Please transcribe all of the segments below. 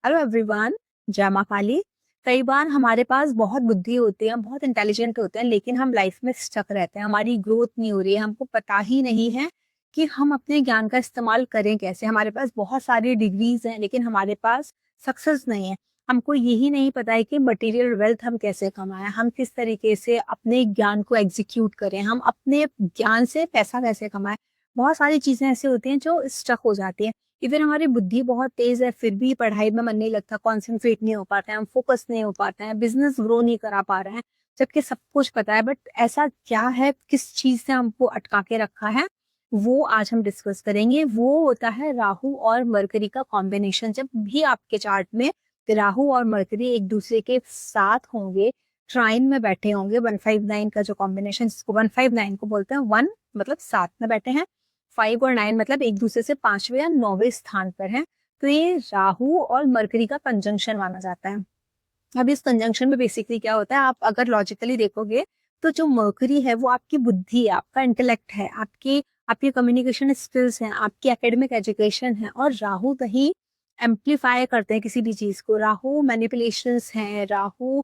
Hello everyone. जय माँ काली। कई बार हमारे पास बहुत बुद्धि होती है, हम बहुत इंटेलिजेंट होते हैं, लेकिन हम लाइफ में स्टक रहते हैं। हमारी ग्रोथ नहीं हो रही है, हमको पता ही नहीं है कि हम अपने ज्ञान का इस्तेमाल करें कैसे। हमारे पास बहुत सारी डिग्रीज हैं, लेकिन हमारे पास सक्सेस नहीं है। हमको यही नहीं पता है कि मटेरियल वेल्थ हम कैसे कमाएं, हम किस तरीके से अपने ज्ञान को एग्जीक्यूट करें, हम अपने ज्ञान से पैसा कैसे कमाएं। बहुत सारी चीजें ऐसी होती हैं जो स्टक हो जाती हैं। इवन हमारी बुद्धि बहुत तेज है, फिर भी पढ़ाई में मन नहीं लगता, कॉन्सेंट्रेट नहीं हो पाते हैं, हम फोकस नहीं हो पाते हैं, बिजनेस ग्रो नहीं करा पा रहे हैं, जबकि सब कुछ पता है। बट ऐसा क्या है, किस चीज से हमको अटका के रखा है, वो आज हम डिस्कस करेंगे। वो होता है राहु और मरकरी का कॉम्बिनेशन। जब भी आपके चार्ट में राहु और मरकरी एक दूसरे के साथ होंगे, ट्राइन में बैठे होंगे, 159 का जो कॉम्बिनेशन, जिसको 159 को बोलते हैं, 1 मतलब 7 में बैठे हैं, 5 और 9 मतलब एक दूसरे से 5वें या 9वें स्थान पर है, तो ये राहु और मरकरी का कंजंक्शन माना जाता है। अब इस कंजंक्शन में बेसिकली क्या होता है, आप अगर लॉजिकली देखोगे तो जो मरकरी है वो आपकी बुद्धि है, आपका इंटेलेक्ट है, आपकी आपकी कम्युनिकेशन स्किल्स हैं, आपकी एकेडमिक एजुकेशन है। और राहु कहीं एम्पलीफाई करते हैं किसी भी चीज को। राहु मैनिपुलेशंस है, राहु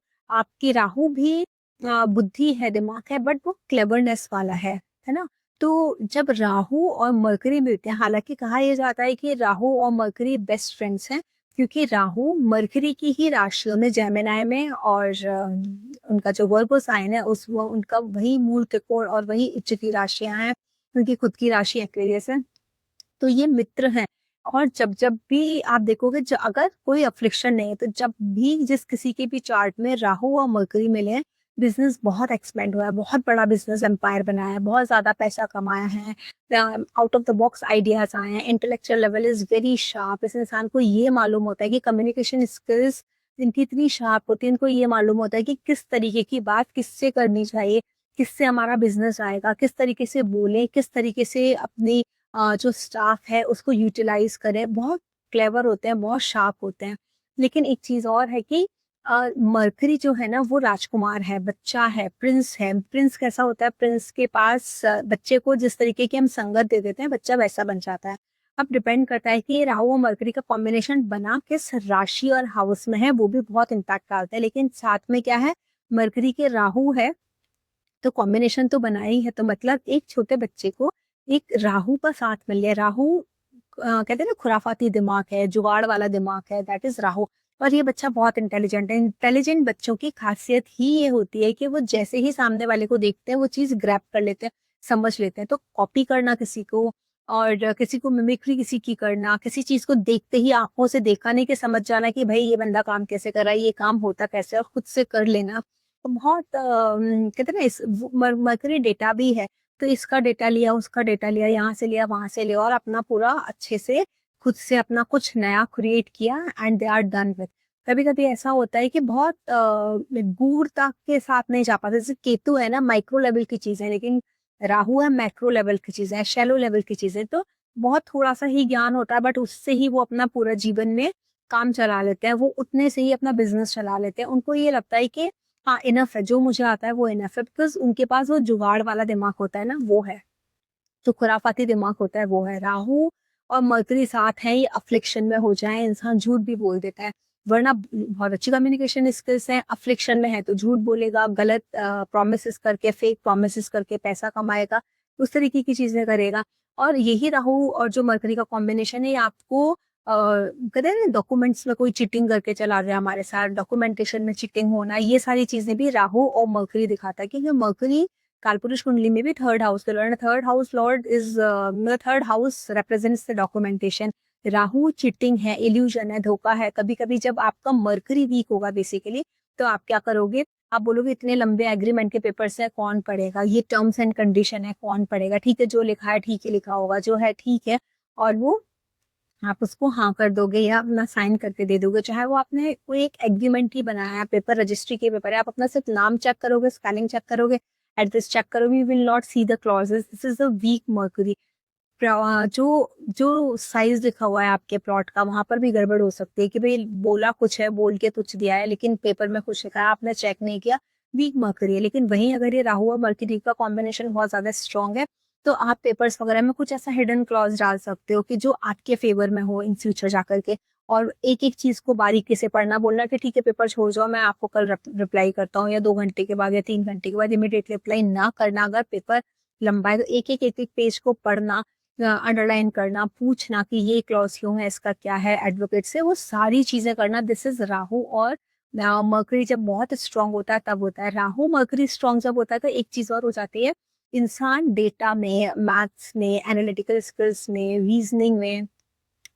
भी बुद्धि है, दिमाग है, बट वो क्लेवरनेस वाला है ना। तो जब राहु और मरकरी मिलते हैं, हालांकि कहा यह जाता है कि राहु और मरकरी बेस्ट फ्रेंड्स हैं, क्योंकि राहु मरकरी की ही राशियों में, जेमिनाई में, और उनका जो वर्गो साइन है उनका वही मूल त्रिकोण और वही उच्च की राशियां हैं, उनकी खुद की राशि एक्वेरियस है। तो ये मित्र हैं। और जब जब भी आप देखोगे, अगर कोई अफ्लिक्शन नहीं है, तो जब भी जिस किसी के भी चार्ट में राहु और मरकरी मिले हैं, बिजनेस बहुत एक्सपेंड हुआ है, बहुत बड़ा बिजनेस एम्पायर बनाया है, बहुत ज्यादा पैसा कमाया है, out of the box ideas आए हैं, intellectual level is very sharp. इस इंसान को ये मालूम होता है कि कम्युनिकेशन स्किल्स इनकी इतनी शार्प होती है, इनको ये मालूम होता है कि किस तरीके की बात किससे करनी चाहिए, किससे हमारा बिजनेस आएगा, किस तरीके से बोले, किस तरीके से अपनी जो स्टाफ है उसको यूटिलाइज करें। बहुत क्लेवर होते हैं, बहुत शार्प होते हैं। लेकिन एक चीज और है कि मरकरी जो है ना, वो राजकुमार है, बच्चा है, प्रिंस है। प्रिंस कैसा होता है, प्रिंस के पास बच्चे को जिस तरीके की हम संगत दे देते हैं, बच्चा वैसा बन जाता है। अब डिपेंड करता है कि ये राहु और मरकरी का कॉम्बिनेशन बना किस राशि और हाउस में है, वो भी बहुत इम्पैक्ट डालता है। लेकिन साथ में क्या है, मरकरी के राहु है, तो कॉम्बिनेशन तो बना ही है, तो मतलब एक छोटे बच्चे को एक राहु का साथ मिल गया। राहु कहते हैं ना, खुराफाती दिमाग है, जुगाड़ वाला दिमाग है, दैट इज राहु। और ये बच्चा बहुत इंटेलिजेंट है। इंटेलिजेंट बच्चों की खासियत ही ये होती है कि वो जैसे ही सामने वाले को देखते हैं, वो चीज ग्रैब कर लेते हैं, समझ लेते हैं। तो कॉपी करना किसी को, और किसी को मिमिक्री किसी की करना, किसी चीज को देखते ही आंखों से देखा नहीं कि समझ जाना कि भाई ये बंदा काम कैसे कर रहा है, ये काम होता कैसे, और खुद से कर लेना। तो बहुत कहते हैं ना, इस मरकरी डेटा भी है, तो इसका डेटा लिया, उसका डेटा लिया, यहाँ से लिया, वहां से लिया, और अपना पूरा अच्छे से खुद से अपना कुछ नया क्रिएट किया, and they are done with. कभी कभी ऐसा होता है कि बहुत गूढ़ता के साथ नहीं जा पाते। जैसे केतु है ना, माइक्रो लेवल की चीज है, लेकिन राहु है मैक्रो लेवल की चीज है, शैलो लेवल की चीज है। तो बहुत थोड़ा सा ही ज्ञान होता है, बट उससे ही वो अपना पूरा जीवन में काम चला लेते हैं, वो उतने से ही अपना बिजनेस चला लेते हैं। उनको ये लगता है कि हाँ इनफ है, जो मुझे आता है वो इनफ है, बिकॉज उनके पास वो जुगाड़ वाला दिमाग होता है ना, वो है, जो खुराफाती दिमाग होता है वो है। राहु और मरकरी साथ है, ये अफ्लिक्शन में हो जाए, इंसान झूठ भी बोल देता है। वरना बहुत अच्छी कम्युनिकेशन स्किल्स है, अफ्लिक्शन में है तो झूठ बोलेगा, गलत प्रोमिस करके, फेक प्रोमिस करके पैसा कमाएगा, उस तरीके की चीजें करेगा। और यही राहु और जो मरकरी का कॉम्बिनेशन है, ये आपको कहते हैं ना, डॉक्यूमेंट्स में कोई चीटिंग करके चला रहा है हमारे साथ, डॉक्यूमेंटेशन में चीटिंग होना, ये सारी चीजें भी राहु और मरकरी दिखाता है। क्योंकि मरकरी कालपुरुष कुंडली में भी थर्ड हाउस के Lord, third house Lord is, third house represents the documentation. Rahu cheating है, इल्यूजन है, धोखा है। कभी कभी जब आपका मरकरी वीक होगा बेसिकली, तो आप क्या करोगे, आप बोलोगे इतने लंबे एग्रीमेंट के पेपर्स है, कौन पढ़ेगा, ये टर्म्स एंड कंडीशन है, कौन पढ़ेगा, ठीक है जो लिखा है ठीक है, लिखा होगा जो है ठीक है, और वो आप उसको हाँ कर दोगे या अपना साइन करके दे दोगे। चाहे वो आपने कोई एक एग्रीमेंट ही बनाया है, पेपर रजिस्ट्री के पेपर है, आप अपना सिर्फ नाम चेक करोगे, स्पेलिंग चेक करोगे, एड्रेस चेक करोगे, you will not see the clauses. This is a weak mercury. जो जो साइज लिखा हुआ है आपके प्लॉट का, वहां पर भी गड़बड़ हो सकती है कि भाई बोला कुछ है, बोल के कुछ दिया है, लेकिन पेपर में कुछ लिखा है, आपने चेक नहीं किया, वीक मर्क्यूरी है। लेकिन वहीं अगर ये राहु और मर्क्यूरी का कॉम्बिनेशन बहुत ज्यादा स्ट्रॉन्ग है, तो आप पेपर्स वगैरह में कुछ ऐसा हिडन क्लॉज डाल सकते हो कि जो आपके फेवर में हो इन फ्यूचर जाकर के, और एक-एक चीज़ को बारीकी से पढ़ना, बोलना कि ठीक है पेपर छोड़ जाओ, मैं आपको कल रिप्लाई करता हूँ, या 2 घंटे के बाद या 3 घंटे के बाद इमीडिएटली रिप्लाई ना करना। अगर पेपर लंबा है तो एक-एक पेज को पढ़ना, अंडरलाइन करना, पूछना कि ये क्लॉज़ क्यों है, इसका क्या है, एडवोकेट से वो सारी चीज़ें करना। दिस इज़ राहु और मरकरी जब बहुत स्ट्रॉन्ग होता है तब होता है। राहु मरकरी स्ट्रॉन्ग जब होता है तो एक चीज़ और हो जाती है, इंसान डेटा में, मैथ्स में, एनालिटिकल स्किल्स में, रीज़निंग में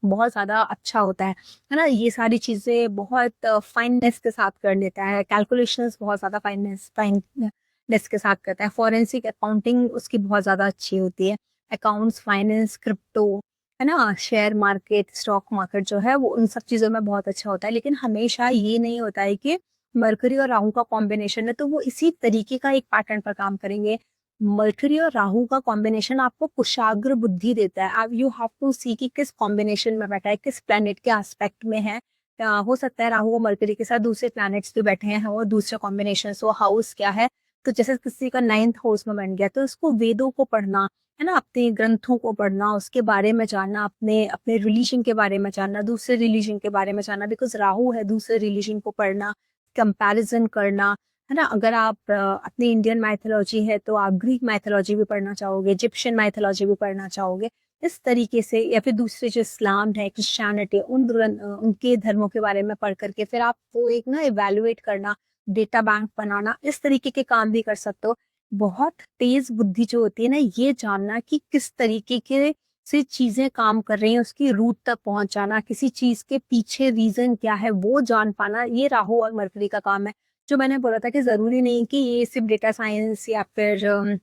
बहुत ज़्यादा अच्छा होता है ना? ये सारी चीज़ें बहुत फाइननेस के साथ कर लेता है, कैलकुलेशंस बहुत ज़्यादा फाइननेस के साथ करता है, फॉरेंसिक अकाउंटिंग उसकी बहुत ज़्यादा अच्छी होती है, अकाउंट्स, फाइनेंस, क्रिप्टो, है ना? शेयर मार्केट, स्टॉक मार्केट जो है वो उन सब चीज़ों में बहुत अच्छा होता है। लेकिन हमेशा ये नहीं होता है कि मरकरी और राहु का कॉम्बिनेशन है तो वो इसी तरीके का एक पैटर्न पर काम करेंगे। मर्करी और राहु का कॉम्बिनेशन आपको कुशाग्र बुद्धि देता है। आप यू हैव टू सी कि किस कॉम्बिनेशन में बैठा है, किस प्लैनेट के एस्पेक्ट में है। हो सकता है राहु और मर्करी के साथ दूसरे प्लैनेट्स भी बैठे हैं और दूसरे कॉम्बिनेशन, वो हाउस क्या है, तो जैसे किसी का 9th हाउस में बन गया तो उसको वेदों को पढ़ना, है ना, अपने ग्रंथों को पढ़ना, उसके बारे में जानना, अपने अपने रिलीजन के बारे में जानना, दूसरे रिलीजन के बारे में जानना, बिकॉज राहु है, दूसरे रिलीजन को पढ़ना, कंपैरिजन करना, है ना? अगर आप अपनी इंडियन माइथोलॉजी है तो आप ग्रीक माइथोलॉजी भी पढ़ना चाहोगे, इजिप्शियन माइथोलॉजी भी पढ़ना चाहोगे। इस तरीके से, या फिर दूसरे जो इस्लाम है, क्रिश्चियनिटी, उनके धर्मों के बारे में पढ़ करके फिर आप वो एक ना इवैल्यूएट करना, डेटा बैंक बनाना, इस तरीके के काम भी कर सकते हो। बहुत तेज बुद्धि जो होती है ना, ये जानना कि किस तरीके के से चीजें काम कर रही हैं, उसकी रूट तक पहुंच जाना, किसी चीज के पीछे रीजन क्या है वो जान पाना, ये राहु और मरकरी का काम है। जो मैंने बोला था कि ज़रूरी नहीं कि ये सिर्फ डेटा साइंस या फिर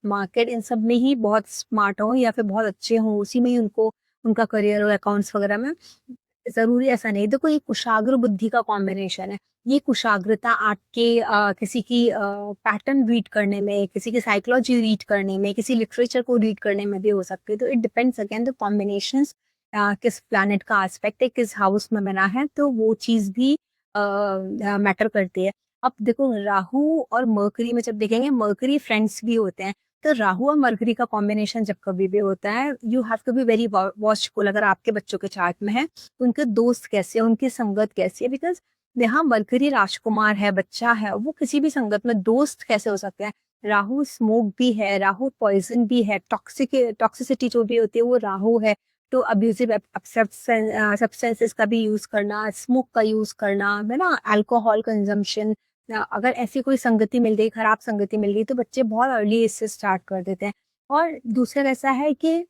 मार्केट, इन सब में ही बहुत स्मार्ट हो या फिर बहुत अच्छे हों, उसी में ही उनको उनका करियर हो, अकाउंट्स वगैरह में, ज़रूरी ऐसा नहीं। देखो ये कुशाग्र बुद्धि का कॉम्बिनेशन है। ये कुशाग्रता आपके किसी की पैटर्न रीड करने में, किसी की साइकोलॉजी रीड करने में, किसी लिटरेचर को रीड करने में भी हो सकती है। तो it depends again the combinations, किस प्लैनेट का एस्पेक्ट है, किस हाउस में बना है, तो वो चीज़ भी मैटर करती है। अब देखो राहु और मरकरी में जब देखेंगे, मरकरी फ्रेंड्स भी होते हैं, तो राहु और मरकरी का कॉम्बिनेशन जब कभी भी होता है, you have to be very watchful. अगर आपके बच्चों के चार्ट में है, तो उनके दोस्त कैसे हैं, उनकी संगत कैसी है, बिकॉज यहाँ मरकरी राजकुमार है, बच्चा है, वो किसी भी संगत में दोस्त कैसे हो सकते हैं। राहु स्मोक भी है, राहु पॉइजन भी है, टॉक्सिसिटी जो भी होती है वो राहु है। तो अब्यूजिव सब्सटेंसेस का भी यूज करना, स्मोक का यूज करना, है ना, अल्कोहल कंजम्पशन, अगर ऐसी कोई संगति मिल गई, खराब संगति मिल गई, तो बच्चे बहुत अर्ली एज से स्टार्ट कर देते हैं। और दूसरा ऐसा है कि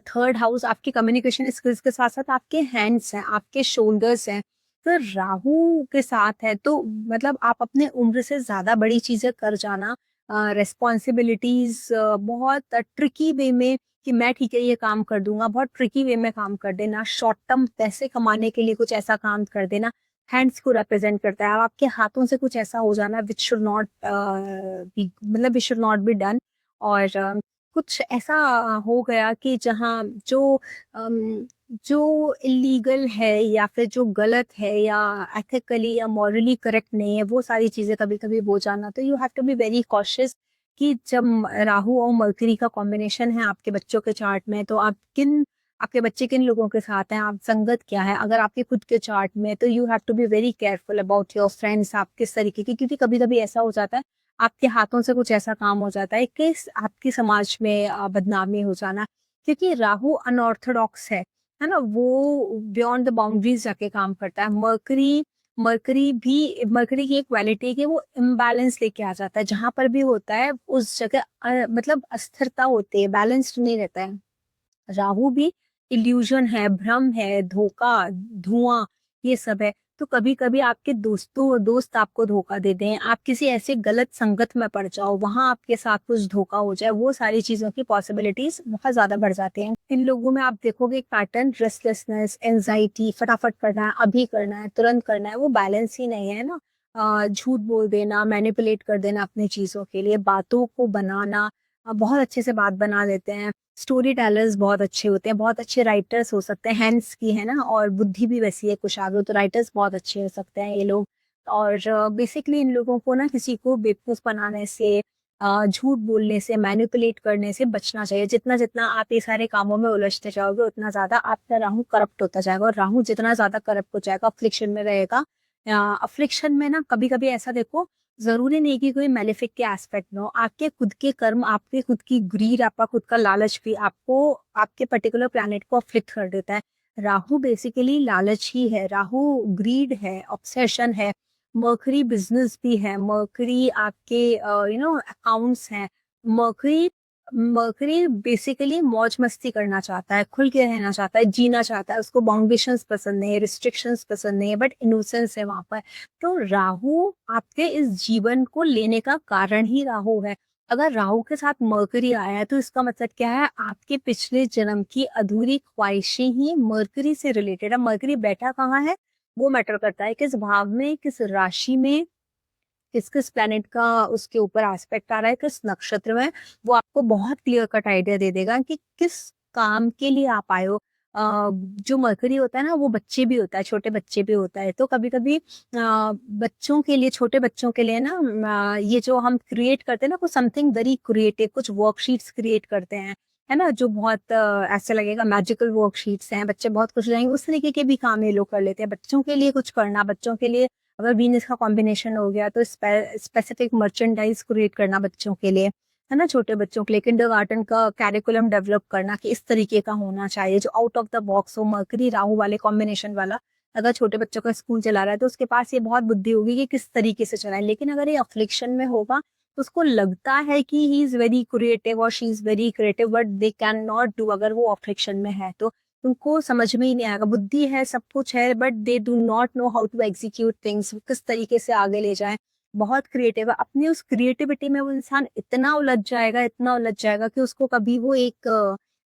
थर्ड हाउस आपकी कम्युनिकेशन स्किल्स के साथ साथ आपके हैंड्स हैं, आपके शोल्डर्स हैं। तो राहु के साथ है तो मतलब आप अपने उम्र से ज्यादा बड़ी चीजें कर जाना, रेस्पॉन्सिबिलिटीज बहुत ट्रिकी वे में, कि मैं ठीक है ये काम कर दूंगा, बहुत ट्रिकी वे में काम कर देना, शॉर्ट टर्म पैसे कमाने के लिए कुछ ऐसा काम कर देना, हैंड्स को रिप्रेजेंट करता है। आपके हाथों से कुछ ऐसा हो जाना विच शुड नॉट बी, मतलब which should not be done. और कुछ ऐसा हो गया कि जहाँ जो इलीगल है या फिर जो गलत है या एथिकली या मॉरली करेक्ट नहीं है, वो सारी चीजें कभी कभी हो जाना। तो you have to be very cautious कि जब राहु और मरकरी का कॉम्बिनेशन है आपके बच्चों के चार्ट में, तो आपके बच्चे किन लोगों के साथ हैं, आप संगत क्या है। अगर आपके खुद के चार्ट में, तो you have to be very careful about your friends, आप किस तरीके की, क्योंकि कभी कभी ऐसा हो जाता है आपके हाथों से कुछ ऐसा काम हो जाता है कि आपकी समाज में बदनामी हो जाना, क्योंकि राहु अनऑर्थोडॉक्स है ना, वो बियॉन्ड द बाउंड्रीज जाके काम करता है। मरकरी की एक क्वालिटी है कि वो इम्बैलेंस लेके आ जाता है, जहां पर भी होता है उस जगह मतलब अस्थिरता होती है, बैलेंस्ड नहीं रहता है। राहु भी इल्यूजन है, भ्रम है, धोखा, धुआं, ये सब है। तो कभी कभी आपके दोस्त आपको धोखा दे दें, आप किसी ऐसे गलत संगत में पड़ जाओ, वहां आपके साथ कुछ धोखा हो जाए, वो सारी चीजों की पॉसिबिलिटीज बहुत ज्यादा बढ़ जाती हैं। इन लोगों में आप देखोगे एक पैटर्न, रेस्टलेसनेस, एंजाइटी, फटाफट करना है, अभी करना है, तुरंत करना है, वो बैलेंस ही नहीं है ना। झूठ बोल देना, मैनिपुलेट कर देना अपनी चीजों के लिए, बातों को बनाना, बहुत अच्छे से बात बना देते हैं। स्टोरी टेलर्स बहुत अच्छे होते हैं, बहुत अच्छे राइटर्स हो सकते हैं, हैंड्स की है ना, और बुद्धि भी वैसी है कुशाग्र, तो राइटर्स बहुत अच्छे हो सकते हैं ये लोग। और बेसिकली इन लोगों को ना किसी को बेवकूफ बनाने से झूठ बोलने से, मैनिपुलेट करने से बचना चाहिए। जितना जितना आप ये सारे कामों में उलझते जाओगे उतना ज्यादा आपका राहु करप्ट होता जाएगा, और राहु जितना ज्यादा करप्ट हो जाएगा, अफ्लिक्शन में रहेगा। अफ्लिक्शन में ना कभी कभी ऐसा देखो, जरूरी नहीं कि कोई मेलेफिक के एस्पेक्ट में हो, आपके खुद के कर्म, आपके खुद की ग्रीड, आपका खुद का लालच भी आपको आपके पर्टिकुलर प्लैनेट को अफ्लिक्ट कर देता है। राहु बेसिकली लालच ही है, राहु ग्रीड है, ऑब्सेशन है। मर्करी बिजनेस भी है, मर्करी आपके अकाउंट्स हैं। मर्करी मर्करी बेसिकली मौज मस्ती करना चाहता है, खुल के रहना चाहता है, जीना चाहता है, उसको बाउंडेशंस पसंद नहीं है, रिस्ट्रिक्शंस पसंद नहीं है, बट इनोसेंस है वहां पर। तो राहु आपके इस जीवन को लेने का कारण ही राहु है। अगर राहु के साथ मर्करी आया है तो इसका मतलब क्या है, आपके पिछले जन्म की अधूरी ख्वाहिशें ही मर्करी से रिलेटेड है। मर्करी बैठा कहाँ है वो मैटर करता है, किस भाव में, किस राशि में, किस किस प्लेनेट का उसके ऊपर एस्पेक्ट आ रहा है, किस नक्षत्र में, वो आपको बहुत क्लियर कट आइडिया दे देगा कि किस काम के लिए आप आए हो। जो मरकरी होता है ना, वो बच्चे भी होता है, छोटे बच्चे भी होता है। तो कभी कभी बच्चों के लिए, छोटे बच्चों के लिए ना, ये जो हम क्रिएट करते हैं ना, कुछ समथिंग वेरी क्रिएटिव, कुछ वर्कशीट्स क्रिएट करते हैं, है ना, जो बहुत ऐसे लगेगा मैजिकल वर्कशीट्स हैं, बच्चे बहुत खुश हो जाएंगे। उस तरीके के भी काम ये लोग कर लेते हैं, बच्चों के लिए कुछ करना, बच्चों के लिए अगर वीनस का कॉम्बिनेशन हो गया तो स्पेसिफिक मर्चेंडाइज क्रिएट करना बच्चों के लिए, है ना, छोटे बच्चों के लिए किंडरगार्टन का कैरिकुलम डेवलप करना कि इस तरीके का होना चाहिए जो आउट ऑफ द बॉक्स हो, मरकरी राहु वाले कॉम्बिनेशन वाला। अगर छोटे बच्चों का स्कूल चला रहा है तो उसके पास ये बहुत बुद्धि होगी कि किस तरीके से चलाए। लेकिन अगर ये अफ्लिक्शन में होगा तो उसको लगता है कि ही इज वेरी क्रिएटिव और she is very creative, but they can not do, अगर वो अफ्लिक्शन में है तो उनको समझ में ही नहीं आएगा। बुद्धि है, सब कुछ है, but they do not know how to execute things, किस तरीके से आगे ले जाएं। बहुत क्रिएटिव है, अपनी उस क्रिएटिविटी में वो इंसान इतना उलझ जाएगा, इतना उलझ जाएगा कि उसको कभी वो एक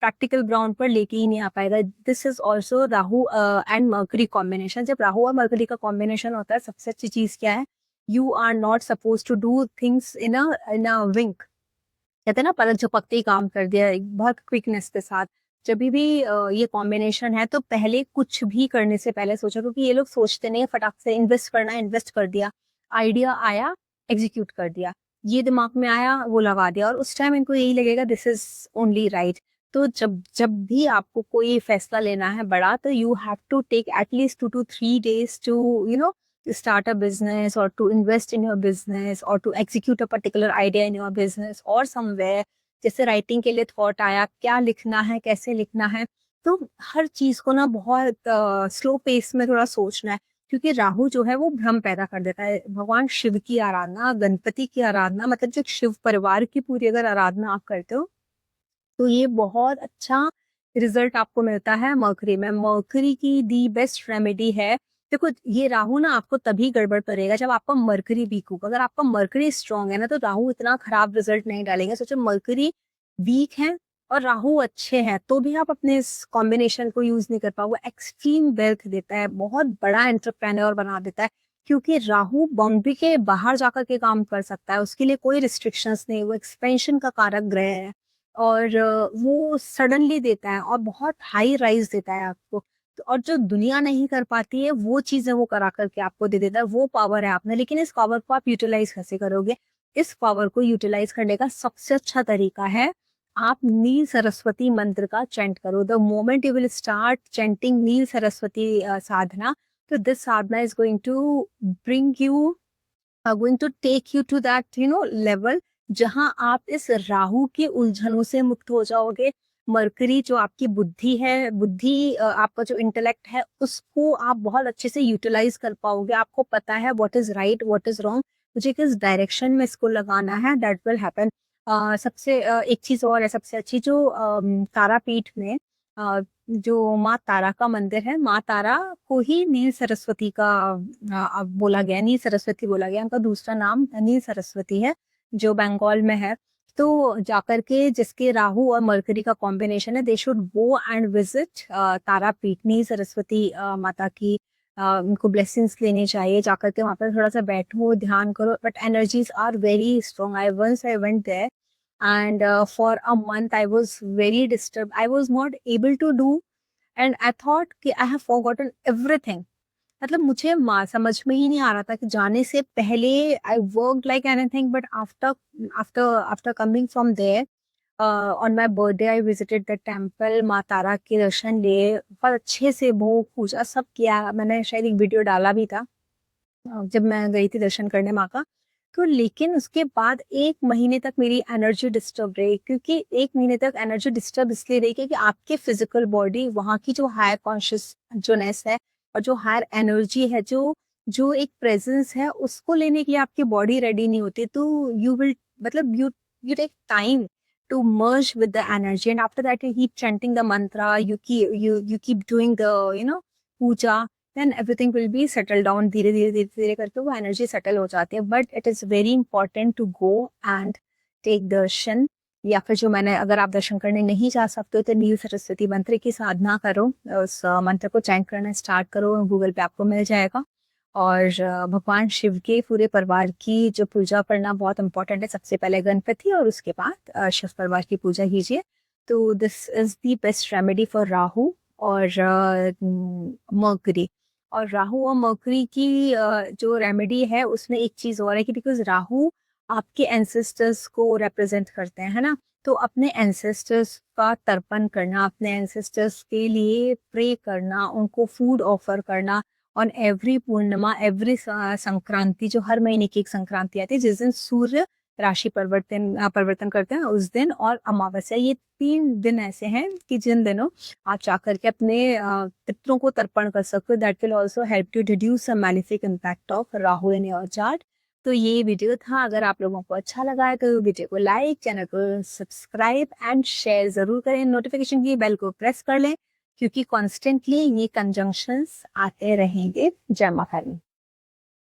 प्रैक्टिकल ग्राउंड पर लेके ही नहीं आ पाएगा। This is also Rahu and mercury combination. जब राहु और मर्करी का कॉम्बिनेशन होता है, सबसे अच्छी चीज क्या है, you are not suppose to do things in a wink. कहते हैं ना, पलक झपकते ही काम कर दिया, बहुत क्विकनेस के साथ। जब भी ये कॉम्बिनेशन है तो पहले कुछ भी करने से पहले सोचो, क्योंकि ये लोग सोचते नहीं, फटाक से इन्वेस्ट करना है, इन्वेस्ट कर दिया, आइडिया आया, एग्जीक्यूट कर दिया, ये दिमाग में आया, वो लगा दिया, और उस टाइम इनको यही लगेगा दिस इज ओनली राइट। तो जब जब भी आपको कोई फैसला लेना है बड़ा, तो you have to take at least 2 to 3 days to start a business or to invest in your business or to execute a particular idea in your business or somewhere। जैसे राइटिंग के लिए थॉट आया, क्या लिखना है, कैसे लिखना है, तो हर चीज को ना बहुत स्लो पेस में थोड़ा सोचना है। क्योंकि राहु जो है वो भ्रम पैदा कर देता है। भगवान शिव की आराधना, गणपति की आराधना, मतलब जो शिव परिवार की पूरी अगर आराधना आप करते हो तो ये बहुत अच्छा रिजल्ट आपको मिलता है मर्करी में। मर्करी की दी बेस्ट रेमेडी है, देखो ये राहु ना आपको तभी गड़बड़ करेगा जब आपका मर्करी वीक होगा। अगर आपका मर्करी स्ट्रांग है ना तो राहु इतना खराब रिजल्ट नहीं डालेंगे। सोचो मर्करी वीक है और राहु अच्छे हैं तो भी आप अपने इस कॉम्बिनेशन को यूज नहीं कर पाओगे। एक्सट्रीम वेल्थ देता है, बहुत बड़ा एंटरप्रेन्योर बना देता है, क्योंकि राहु बाउंड्री के बाहर जाकर के काम कर सकता है, उसके लिए कोई रिस्ट्रिक्शंस नहीं, वो एक्सपेंशन का कारक ग्रह है और वो सडनली देता है और बहुत हाई राइज देता है आपको। तो और जो दुनिया नहीं कर पाती है वो चीजें वो करा करके आपको दे देता है, वो पावर है आपने। लेकिन इस पावर को आप यूटिलाइज कैसे करोगे? इस पावर को यूटिलाइज करने का सबसे अच्छा तरीका है, आप नील सरस्वती मंत्र का चैंट करो। The moment you will start chanting Neel Saraswati sadhana, तो this sadhana is going to bring you, going to take you to that level जहां आप इस राहु की उलझनों से मुक्त हो जाओगे। मरकरी जो आपकी बुद्धि है, बुद्धि आपका जो इंटेलेक्ट है, उसको आप बहुत अच्छे से यूटिलाइज कर पाओगे। आपको पता है what is right, what is wrong, मुझे किस डायरेक्शन में इसको लगाना है, दैट विल हैपन। सबसे एक चीज और है, सबसे अच्छी जो तारापीठ में जो माँ तारा का मंदिर है, माँ तारा को ही नील सरस्वती का बोला गया, नील सरस्वती बोला गया, उनका दूसरा नाम नील सरस्वती है जो बंगाल में है। तो जाकर के जिसके राहु और मरकरी का कॉम्बिनेशन है, they should go and visit Tarapith, Neel Saraswati Mata की उनको ब्लेसिंग्स लेने चाहिए। जाकर के वहां पर थोड़ा सा बैठो, ध्यान करो, but energies are very strong. I went there and for a month I was very disturbed, I was not able to do, and I thought कि I have forgotten everything, मतलब मुझे समझ में ही नहीं आ रहा था कि जाने से पहले I work like anything, but after after after coming from there on my birthday I visited the temple, Maa Tara के दर्शन लिए, बहुत अच्छे से भोग पूजा सब किया। मैंने शायद एक वीडियो डाला भी था जब मैं गई थी दर्शन करने माँ का। तो लेकिन उसके बाद 1 महीने तक मेरी एनर्जी डिस्टर्ब रही, क्योंकि 1 महीने तक एनर्जी डिस्टर्ब इसलिए रही क्योंकि आपके फिजिकल बॉडी वहाँ की जो हायर कॉन्शियसनेस है और जो हायर एनर्जी है, जो जो एक प्रेजेंस है, उसको लेने के लिए आपकी बॉडी रेडी नहीं होती। तो यू विल मतलब you take time to merge with the energy, and after that you keep chanting the mantra, you keep doing the puja, then everything will be settled down। धीरे धीरे धीरे धीरे करके वो एनर्जी सेटल हो जाती है। But it is very important to go and take darshan, या फिर जो मैंने, अगर आप दर्शन करने नहीं जा सकते हो तो नील सरस्वती मंत्र की साधना करो, उस मंत्र को चैंट करना स्टार्ट करो, गूगल पे आपको मिल जाएगा। और भगवान शिव के पूरे परिवार की जो पूजा करना बहुत इंपॉर्टेंट है। सबसे पहले गणपति और उसके बाद शिव परिवार की पूजा कीजिए। तो this is the best remedy for Rahu और मर्करी। और राहु और मर्करी की जो रेमेडी है उसमें एक चीज और है कि बिकॉज राहु आपके एंसेस्टर्स को रिप्रेजेंट करते हैं, है ना। तो अपने एंसेस्टर्स का तर्पण करना, अपने एंसेस्टर्स के लिए प्रे करना, उनको फूड ऑफर करना on every Purnima, every Sankranti, जो हर महीने की एक संक्रांति आती है जिस दिन सूर्य राशि परिवर्तन करते हैं उस दिन, और अमावस्या, ये 3 दिन ऐसे हैं कि जिन दिनों आप जाकर के अपने पितरों को तर्पण कर सकते हो। That will also help to reduce the malefic impact of Rahu in your chart. तो ये वीडियो था, अगर आप लोगों को अच्छा लगा है तो वीडियो को लाइक, चैनल को सब्सक्राइब एंड शेयर जरूर करें। नोटिफिकेशन की बेल को प्रेस कर लें क्योंकि कॉन्स्टेंटली ये कंजंक्शंस आते रहेंगे। जय माता दी।